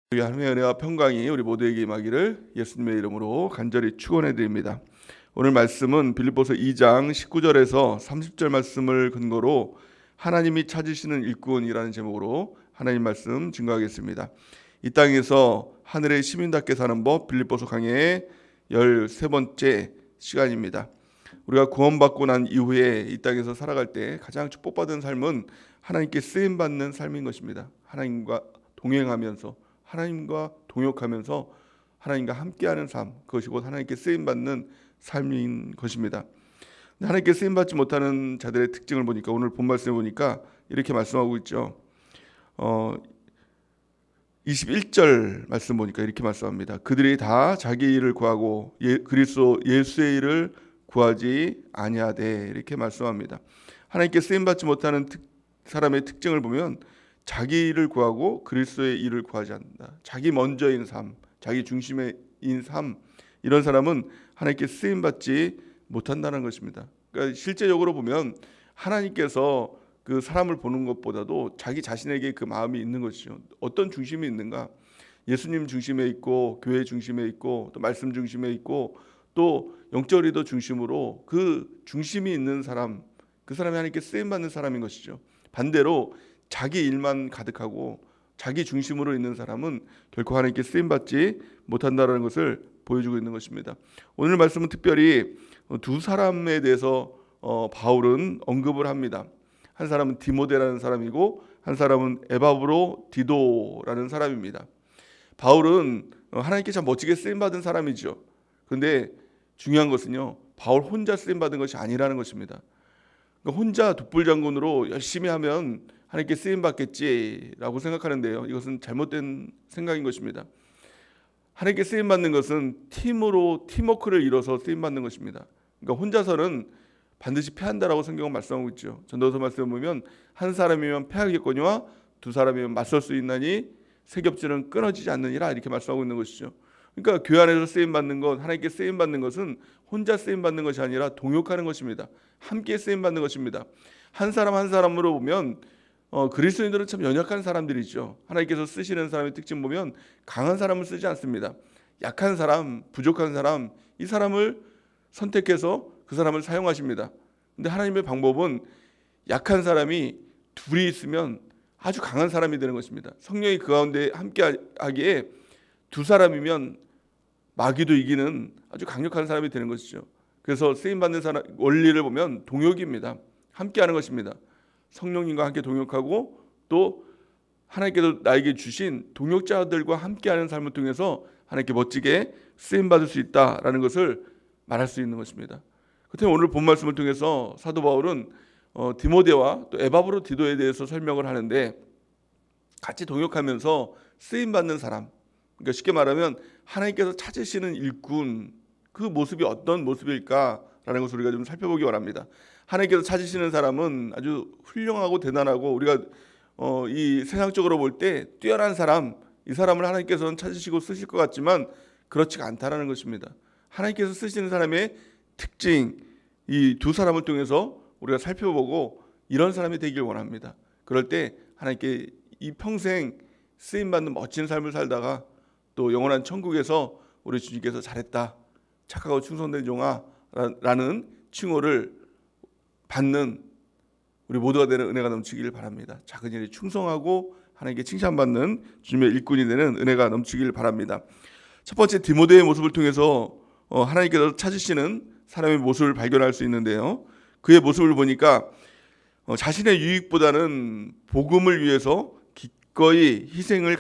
하나님의 은혜와 평강이 우리 모두에게 임하기를 예수님의 이름으로 간절히 축원해 드립니다. 오늘 말씀은 빌립보서 2장 19절에서 30절 말씀을 근거로 하나님이 찾으시는 일꾼이라는 제목으로 하나님 말씀 증거하겠습니다. 이 땅에서 하늘의 시민답게 사는 법, 빌립보서 강해의 13번째 시간입니다. 우리가 구원받고 난 이후에 이 땅에서 살아갈 때 가장 축복받은 삶은 하나님께 쓰임받는 삶인 것입니다. 하나님과 동행하면서, 하나님과 동역하면서 하나님과 함께하는 삶, 그것이 곧 하나님께 쓰임받는 삶인 것입니다. 하나님께 쓰임받지 못하는 자들의 특징을 보니까, 오늘 본 말씀을 보니까 이렇게 말씀하고 있죠. 21절 말씀 보니까 이렇게 말씀합니다. 그들이 다 자기 일을 구하고 그리스도 예수의 일을 구하지 아니하되, 이렇게 말씀합니다. 하나님께 쓰임받지 못하는 사람의 특징을 보면 자기 일을 구하고 그리스도의 일을 구하지 않는다. 자기 먼저인 삶, 자기 중심인 삶, 이런 사람은 하나님께 쓰임받지 못한다는 것입니다. 그러니까 실제적으로 보면 하나님께서 그 사람을 보는 것보다도 자기 자신에게 그 마음이 있는 것이죠. 어떤 중심이 있는가? 예수님 중심에 있고, 교회 중심에 있고, 또 말씀 중심에 있고, 또 영적 리더 중심으로 그 중심이 있는 사람, 그 사람이 하나님께 쓰임받는 사람인 것이죠. 반대로 자기 일만 가득하고 자기 중심으로 있는 사람은 결코 하나님께 쓰임받지 못한다는 것을 보여주고 있는 것입니다. 오늘 말씀은 특별히 두 사람에 대해서 바울은 언급을 합니다. 한 사람은 디모데라는 사람이고, 한 사람은 에바브로 디도라는 사람입니다. 바울은 하나님께 참 멋지게 쓰임받은 사람이죠. 그런데 중요한 것은요, 바울 혼자 쓰임받은 것이 아니라는 것입니다. 그러니까 혼자 독불장군으로 열심히 하면 하나님께 쓰임받겠지라고 생각하는데요, 이것은 잘못된 생각인 것입니다. 하나님께 쓰임받는 것은 팀워크를 이뤄서 쓰임받는 것입니다. 그러니까 혼자서는 반드시 패한다라고 성경은 말씀하고 있죠. 전도서 말씀을 보면 한 사람이면 패하겠거니와 두 사람이면 맞설 수 있나니 세 겹질은 끊어지지 않느니라, 이렇게 말씀하고 있는 것이죠. 그러니까 교회 안에서 쓰임받는 것, 하나님께 쓰임받는 것은 혼자 쓰임받는 것이 아니라 동역하는 것입니다. 함께 쓰임받는 것입니다. 한 사람 한 사람으로 보면 그리스도인들은 참 연약한 사람들이죠. 하나님께서 쓰시는 사람의 특징 보면 강한 사람을 쓰지 않습니다. 약한 사람, 부족한 사람, 이 사람을 선택해서 그 사람을 사용하십니다. 근데 하나님의 방법은 약한 사람이 둘이 있으면 아주 강한 사람이 되는 것입니다. 성령이 그 가운데 함께 하기에 두 사람이면 마귀도 이기는 아주 강력한 사람이 되는 것이죠. 그래서 쓰임받는 사람 원리를 보면 동역입니다. 함께하는 것입니다. 성령님과 함께 동역하고, 또 하나님께서 나에게 주신 동역자들과 함께하는 삶을 통해서 하나님께 멋지게 쓰임받을 수 있다라는 것을 말할 수 있는 것입니다. 그렇다면 오늘 본 말씀을 통해서 사도 바울은 디모데와 또 에바브로 디도에 대해서 설명을 하는데, 같이 동역하면서 쓰임받는 사람, 그러니까 쉽게 말하면 하나님께서 찾으시는 일꾼, 그 모습이 어떤 모습일까라는 것을 우리가 좀 살펴보기 바랍니다. 하나님께서 찾으시는 사람은 아주 훌륭하고 대단하고, 우리가 이 세상적으로 볼 때 뛰어난 사람, 이 사람을 하나님께서는 찾으시고 쓰실 것 같지만 그렇지가 않다라는 것입니다. 하나님께서 쓰시는 사람의 특징, 이 두 사람을 통해서 우리가 살펴보고 이런 사람이 되길 원합니다. 그럴 때 하나님께 이 평생 쓰임받는 멋진 삶을 살다가 또 영원한 천국에서 우리 주님께서 잘했다, 착하고 충성된 종아라는 칭호를 받는 우리 모두가 되는 은혜가 넘치기를 바랍니다. 작은 일에 충성하고 하나님께 칭찬받는 주님의 일꾼이 되는 은혜가 넘치기를 바랍니다. 첫 번째, 디모데의 모습을 통해서 하나님께서 찾으시는 사람의 모습을 발견할 수 있는데요, 그의 모습을 보니까 자신의 유익보다는 복음을 위해서 기꺼이 희생을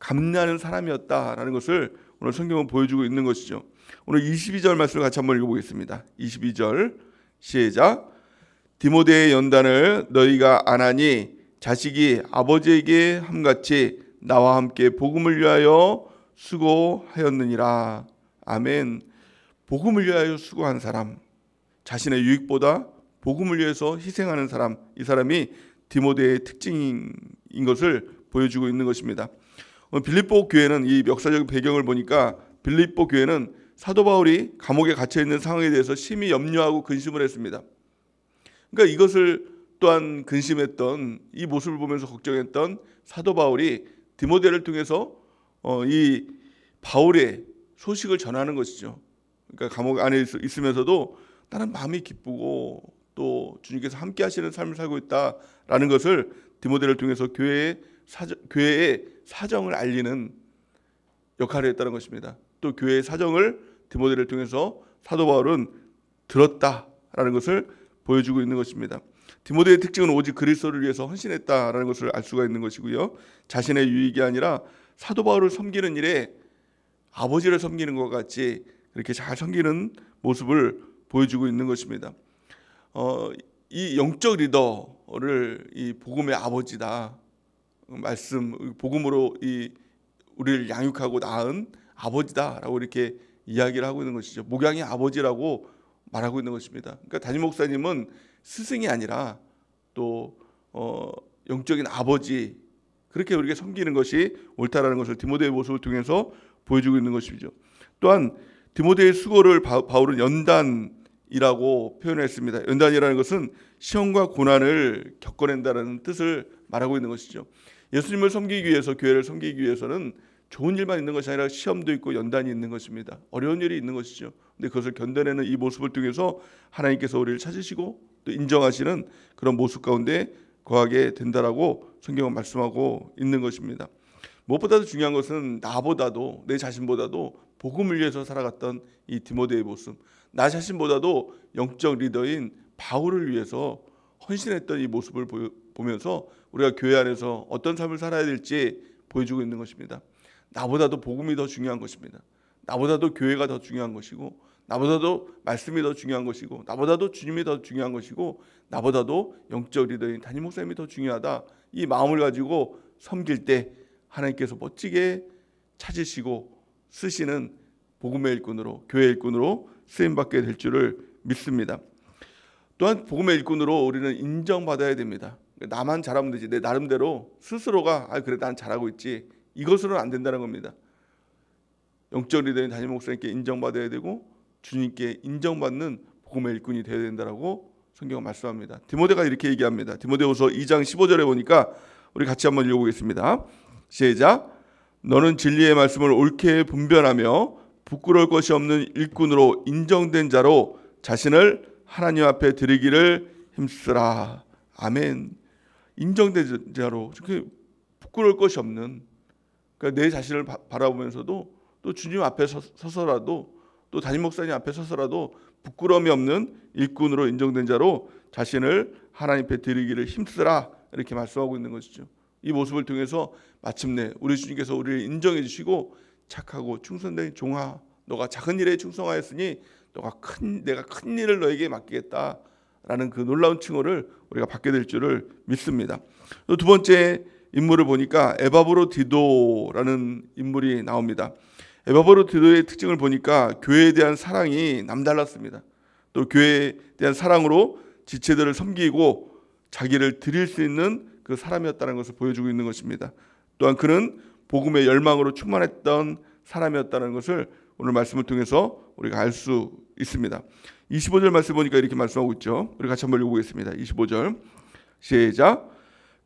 감내하는 사람이었다라는 것을 오늘 성경은 보여주고 있는 것이죠. 오늘 22절 말씀을 같이 한번 읽어보겠습니다. 22절 시작. 디모데의 연단을 너희가 안 하니 자식이 아버지에게 함같이 나와 함께 복음을 위하여 수고하였느니라. 아멘. 복음을 위하여 수고한 사람, 자신의 유익보다 복음을 위해서 희생하는 사람, 이 사람이 디모데의 특징인 것을 보여주고 있는 것입니다. 빌립보 교회는, 이 역사적 배경을 보니까 빌립보 교회는 사도 바울이 감옥에 갇혀 있는 상황에 대해서 심히 염려하고 근심을 했습니다. 그러니까 이것을 또한 근심했던, 이 모습을 보면서 걱정했던 사도 바울이 디모데를 통해서 이 바울의 소식을 전하는 것이죠. 그러니까 감옥 안에 있으면서도 나는 마음이 기쁘고 또 주님께서 함께 하시는 삶을 살고 있다라는 것을 디모데를 통해서 교회의 사정을 알리는 역할을 했다는 것입니다. 또 교회의 사정을 디모데를 통해서 사도 바울은 들었다라는 것을 보여주고 있는 것입니다. 디모데의 특징은 오직 그리스도를 위해서 헌신했다라는 것을 알 수가 있는 것이고요. 자신의 유익이 아니라 사도 바울을 섬기는 일에 아버지를 섬기는 것 같이 그렇게 잘 섬기는 모습을 보여주고 있는 것입니다. 이 영적 리더를 이 복음의 아버지다, 복음으로 이 우리를 양육하고 낳은 아버지다라고 이렇게 이야기를 하고 있는 것이죠. 목양의 아버지라고 말하고 있는 것입니다. 그러니까 담임 목사님은 스승이 아니라 또 영적인 아버지, 그렇게 우리가 섬기는 것이 옳다라는 것을 디모데의 모습을 통해서 보여주고 있는 것이죠. 또한 디모데의 수고를 바울은 연단이라고 표현했습니다. 연단이라는 것은 시험과 고난을 겪어낸다는 뜻을 말하고 있는 것이죠. 예수님을 섬기기 위해서, 교회를 섬기기 위해서는 좋은 일만 있는 것이 아니라 시험도 있고 연단이 있는 것입니다. 어려운 일이 있는 것이죠. 근데 그것을 견뎌내는 이 모습을 통해서 하나님께서 우리를 찾으시고 또 인정하시는 그런 모습 가운데 거하게 된다라고 성경은 말씀하고 있는 것입니다. 무엇보다도 중요한 것은 나보다도, 내 자신보다도 복음을 위해서 살아갔던 이 디모데의 모습, 나 자신보다도 영적 리더인 바울을 위해서 헌신했던 이 모습을 보면서 우리가 교회 안에서 어떤 삶을 살아야 될지 보여주고 있는 것입니다. 나보다도 복음이 더 중요한 것입니다. 나보다도 교회가 더 중요한 것이고, 나보다도 말씀이 더 중요한 것이고, 나보다도 주님이 더 중요한 것이고, 나보다도 영적 리더인 담임 목사님이 더 중요하다. 이 마음을 가지고 섬길 때 하나님께서 멋지게 찾으시고 쓰시는 복음의 일꾼으로, 교회의 일꾼으로 쓰임받게 될 줄을 믿습니다. 또한 복음의 일꾼으로 우리는 인정받아야 됩니다. 나만 잘하면 되지, 내 나름대로 스스로가 그래 난 잘하고 있지, 이것으로는 안 된다는 겁니다. 영적 리더인 담임 목사님께 인정받아야 되고 주님께 인정받는 복음의 일꾼이 되어야 된다라고 성경은 말씀합니다. 디모데가 이렇게 얘기합니다. 디모데후서 2장 15절에 보니까 우리 같이 한번 읽어보겠습니다. 시작. 너는 진리의 말씀을 옳게 분별하며 부끄러울 것이 없는 일꾼으로 인정된 자로 자신을 하나님 앞에 드리기를 힘쓰라. 아멘. 인정된 자로, 부끄러울 것이 없는, 그러니까 내 자신을 바라보면서도 또 주님 앞에 서서라도, 또 담임 목사님 앞에 서서라도 부끄러움이 없는 일꾼으로 인정된 자로 자신을 하나님 앞에 드리기를 힘쓰라, 이렇게 말씀하고 있는 것이죠. 이 모습을 통해서 마침내 우리 주님께서 우리를 인정해 주시고 착하고 충성된 종아, 너가 작은 일에 충성하였으니 내가 큰 일을 너에게 맡기겠다라는 그 놀라운 칭호를 우리가 받게 될 줄을 믿습니다. 또 두 번째 인물을 보니까 에바브로디도라는 인물이 나옵니다. 에바브로디도의 특징을 보니까 교회에 대한 사랑이 남달랐습니다. 또 교회에 대한 사랑으로 지체들을 섬기고 자기를 드릴 수 있는 그 사람이었다는 것을 보여주고 있는 것입니다. 또한 그는 복음의 열망으로 충만했던 사람이었다는 것을 오늘 말씀을 통해서 우리가 알 수 있습니다. 25절 말씀 보니까 이렇게 말씀하고 있죠. 우리 같이 한번 읽어보겠습니다. 25절 시작.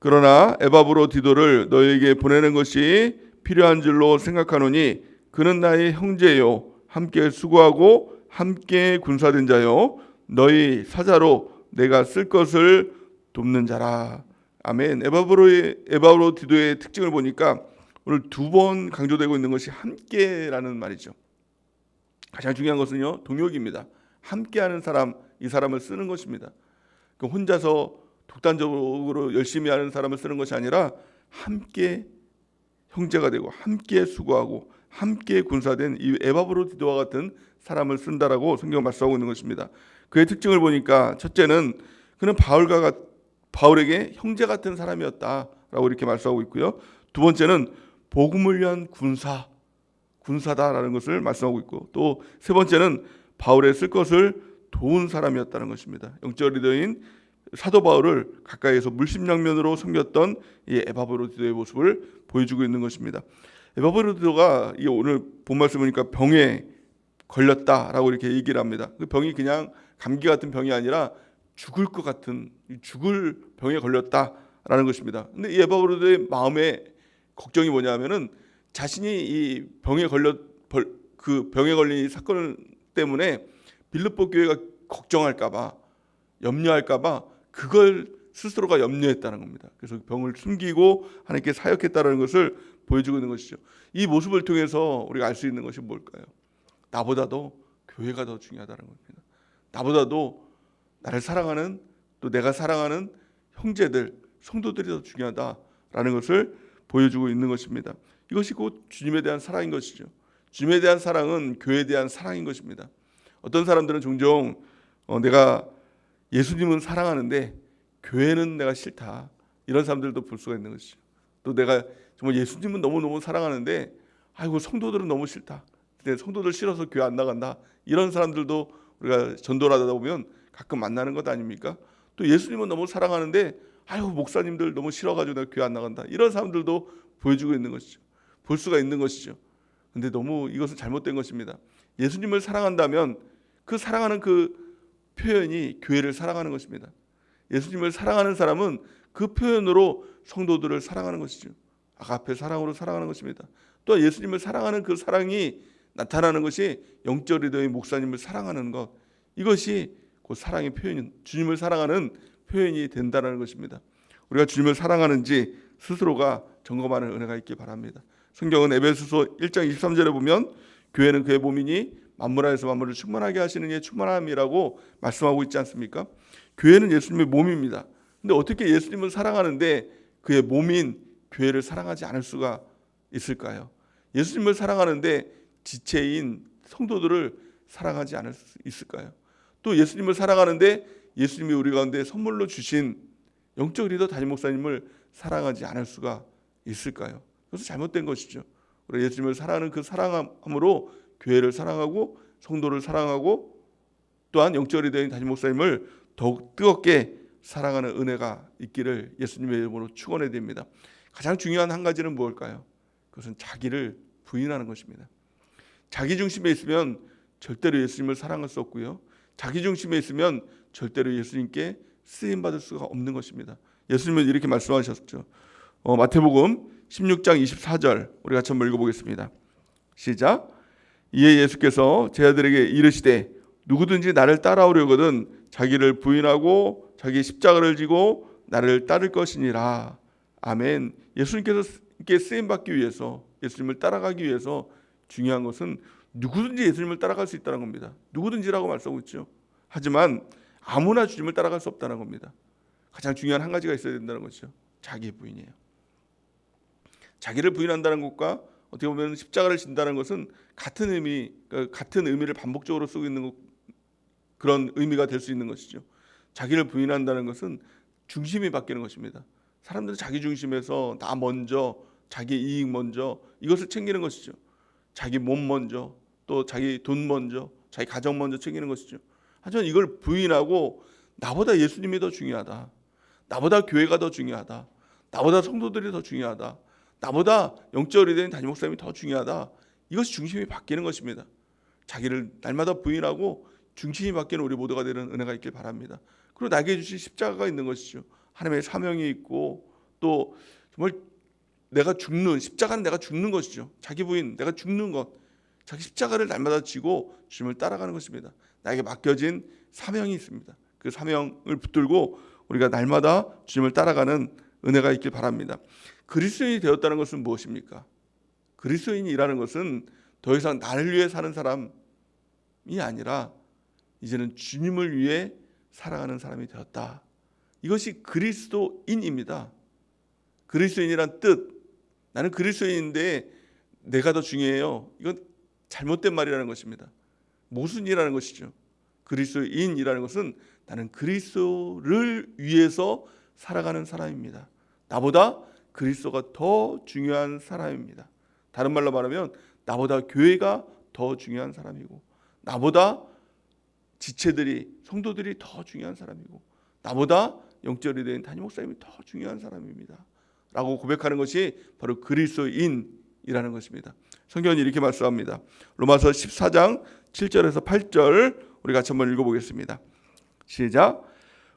그러나 에바브로디도를 너에게 보내는 것이 필요한 줄로 생각하노니 그는 나의 형제요, 함께 수고하고 함께 군사된 자요, 너희 사자로 내가 쓸 것을 돕는 자라. 아멘. 에바브로디도의 특징을 보니까 오늘 두 번 강조되고 있는 것이 함께라는 말이죠. 가장 중요한 것은요, 동역입니다. 함께하는 사람, 이 사람을 쓰는 것입니다. 혼자서 독단적으로 열심히 하는 사람을 쓰는 것이 아니라 함께 형제가 되고 함께 수고하고 함께 군사된 이 에바브로디도와 같은 사람을 쓴다라고 성경 말씀하고 있는 것입니다. 그의 특징을 보니까 첫째는 그는 바울에게 형제 같은 사람이었다라고 이렇게 말씀하고 있고요. 두 번째는 복음을 위한 군사다라는 것을 말씀하고 있고, 또 세 번째는 바울의 쓸 것을 도운 사람이었다는 것입니다. 영적 리더인 사도 바울을 가까이에서 물심양면으로 섬겼던 이 에바브로디도의 모습을 보여주고 있는 것입니다. 에바브로디도가 오늘 본 말씀 보니까 병에 걸렸다라고 이렇게 얘기를 합니다. 그 병이 그냥 감기 같은 병이 아니라 죽을 것 같은, 죽을 병에 걸렸다라는 것입니다. 근데 이 에바브로디도의 마음에 걱정이 뭐냐면은 자신이 이 그 병에 걸린 이 사건 때문에 빌립보 교회가 걱정할까봐, 염려할까봐 그걸 스스로가 염려했다는 겁니다. 그래서 병을 숨기고 하나님께 사역했다는 것을 보여주고 있는 것이죠. 이 모습을 통해서 우리가 알 수 있는 것이 뭘까요? 나보다도 교회가 더 중요하다는 겁니다. 나보다도 나를 사랑하는, 또 내가 사랑하는 형제들, 성도들이 더 중요하다라는 것을 보여주고 있는 것입니다. 이것이 곧 주님에 대한 사랑인 것이죠. 주님에 대한 사랑은 교회에 대한 사랑인 것입니다. 어떤 사람들은 종종 내가 예수님은 사랑하는데 교회는 내가 싫다, 이런 사람들도 볼 수가 있는 것이죠. 또 내가 정말 예수님은 너무너무 사랑하는데 아이고 성도들은 너무 싫다, 근데 성도들 싫어서 교회 안 나간다, 이런 사람들도 우리가 전도를 하다 보면 가끔 만나는 것 아닙니까? 또 예수님은 너무 사랑하는데 아이고 목사님들 너무 싫어가지고 내가 교회 안 나간다, 이런 사람들도 보여주고 있는 것이죠. 볼 수가 있는 것이죠. 근데 너무 이것은 잘못된 것입니다. 예수님을 사랑한다면 그 사랑하는 그 표현이 교회를 사랑하는 것입니다. 예수님을 사랑하는 사람은 그 표현으로 성도들을 사랑하는 것이죠. 아가페 사랑으로 사랑하는 것입니다. 또 예수님을 사랑하는 그 사랑이 나타나는 것이 영적 리더의 목사님을 사랑하는 것, 이것이 그 사랑의 표현, 주님을 사랑하는 표현이 된다는 것입니다. 우리가 주님을 사랑하는지 스스로가 점검하는 은혜가 있기 바랍니다. 성경은 에베소서 1장 23절에 보면 교회는 그의 몸이니 만물 안에서 만물을 충만하게 하시는 이의 충만함이라고 말씀하고 있지 않습니까? 교회는 예수님의 몸입니다. 근데 어떻게 예수님을 사랑하는데 그의 몸인 교회를 사랑하지 않을 수가 있을까요? 예수님을 사랑하는데 지체인 성도들을 사랑하지 않을 수 있을까요? 또 예수님을 사랑하는데 예수님이 우리 가운데 선물로 주신 영적 리더 담임 목사님을 사랑하지 않을 수가 있을까요? 그것은 잘못된 것이죠. 우리 예수님을 사랑하는 그 사랑함으로 교회를 사랑하고 성도를 사랑하고 또한 영적 리더인 담임 목사님을 더욱 뜨겁게 사랑하는 은혜가 있기를 예수님의 이름으로 축원해 드립니다. 가장 중요한 한 가지는 무엇일까요? 그것은 자기를 부인하는 것입니다. 자기 중심에 있으면 절대로 예수님을 사랑할 수 없고요. 자기 중심에 있으면 절대로 예수님께 쓰임 받을 수가 없는 것입니다. 예수님은 이렇게 말씀하셨죠. 마태복음 16장 24절 우리 같이 한번 읽어보겠습니다. 시작. 이에 예수께서 제자들에게 이르시되 누구든지 나를 따라오려거든 자기를 부인하고 자기 십자가를 지고 나를 따를 것이니라. 아멘. 예수님께서 쓰임 받기 위해서, 예수님을 따라가기 위해서 중요한 것은 누구든지 예수님을 따라갈 수 있다는 겁니다. 누구든지라고 말씀하고 있죠. 하지만 아무나 주님을 따라갈 수 없다는 겁니다. 가장 중요한 한 가지가 있어야 된다는 것이죠. 자기 부인이에요. 자기를 부인한다는 것과 어떻게 보면 십자가를 진다는 것은 같은 의미를 반복적으로 쓰고 있는 그런 의미가 될 수 있는 것이죠. 자기를 부인한다는 것은 중심이 바뀌는 것입니다. 사람들은 자기 중심에서 나 먼저, 자기 이익 먼저 이것을 챙기는 것이죠. 자기 몸 먼저, 또 자기 돈 먼저, 자기 가정 먼저 챙기는 것이죠. 하지만 이걸 부인하고 나보다 예수님이 더 중요하다, 나보다 교회가 더 중요하다, 나보다 성도들이 더 중요하다, 나보다 영적 리더인 담임 목사님이 더 중요하다, 이것이 중심이 바뀌는 것입니다. 자기를 날마다 부인하고 중심이 바뀌는 우리 모두가 되는 은혜가 있길 바랍니다. 그리고 나에게 주신 십자가가 있는 것이죠. 하나님의 사명이 있고 또 정말 내가 죽는, 십자가는 내가 죽는 것이죠. 자기 부인, 내가 죽는 것, 자기 십자가를 날마다 지고 주님을 따라가는 것입니다. 나에게 맡겨진 사명이 있습니다. 그 사명을 붙들고 우리가 날마다 주님을 따라가는 은혜가 있길 바랍니다. 그리스도인이 되었다는 것은 무엇입니까? 그리스도인이라는 것은 더 이상 나를 위해 사는 사람이 아니라 이제는 주님을 위해 살아가는 사람이 되었다. 이것이 그리스도인입니다. 그리스도인이란 뜻, 나는 그리스도인인데 내가 더 중요해요, 이건 잘못된 말이라는 것입니다. 모순이라는 것이죠. 그리스도인이라는 것은 나는 그리스도를 위해서 살아가는 사람입니다. 나보다 그리스도가 더 중요한 사람입니다. 다른 말로 말하면 나보다 교회가 더 중요한 사람이고, 나보다 지체들이, 성도들이 더 중요한 사람이고, 나보다 영적 리더인 담임 목사님이 더 중요한 사람입니다 라고 고백하는 것이 바로 그리스도인이라는 것입니다. 성경은 이렇게 말씀합니다. 로마서 14장 7절에서 8절 우리 같이 한번 읽어보겠습니다. 시작.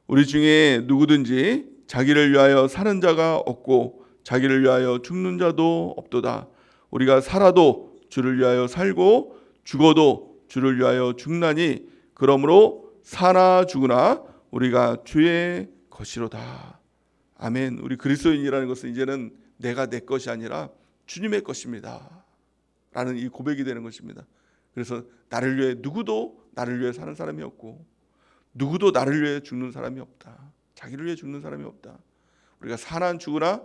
우리 중에 누구든지 자기를 위하여 사는 자가 없고 자기를 위하여 죽는 자도 없도다. 우리가 살아도 주를 위하여 살고 죽어도 주를 위하여 죽나니 그러므로 사나 죽으나 우리가 주의 것이로다. 아멘. 우리 그리스도인이라는 것은 이제는 내가 내 것이 아니라 주님의 것입니다 라는 이 고백이 되는 것입니다. 그래서 나를 위해 누구도 나를 위해 사는 사람이 없고 누구도 나를 위해 죽는 사람이 없다. 자기를 위해 죽는 사람이 없다. 우리가 사나 죽으나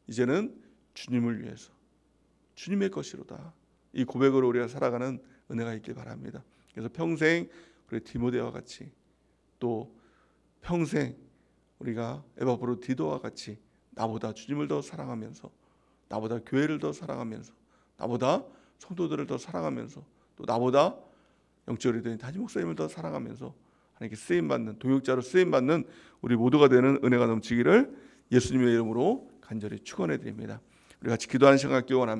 이제는 주님을 위해서 주님의 것이로다. 이 고백으로 우리가 살아가는 은혜가 있길 바랍니다. 그래서 평생 우리 디모데와 같이 또 평생 우리가 에바브로디도와 같이 나보다 주님을 더 사랑하면서 나보다 교회를 더 사랑하면서 나보다 성도들을 더 사랑하면서 또 나보다 영적으로 된 담임 목사님을 더 사랑하면서 하나님께 쓰임받는 동역자로 쓰임받는 우리 모두가 되는 은혜가 넘치기를 예수님의 이름으로 간절히 축원해 드립니다. 우리 같이 기도하는 시간 갖기 원합니다.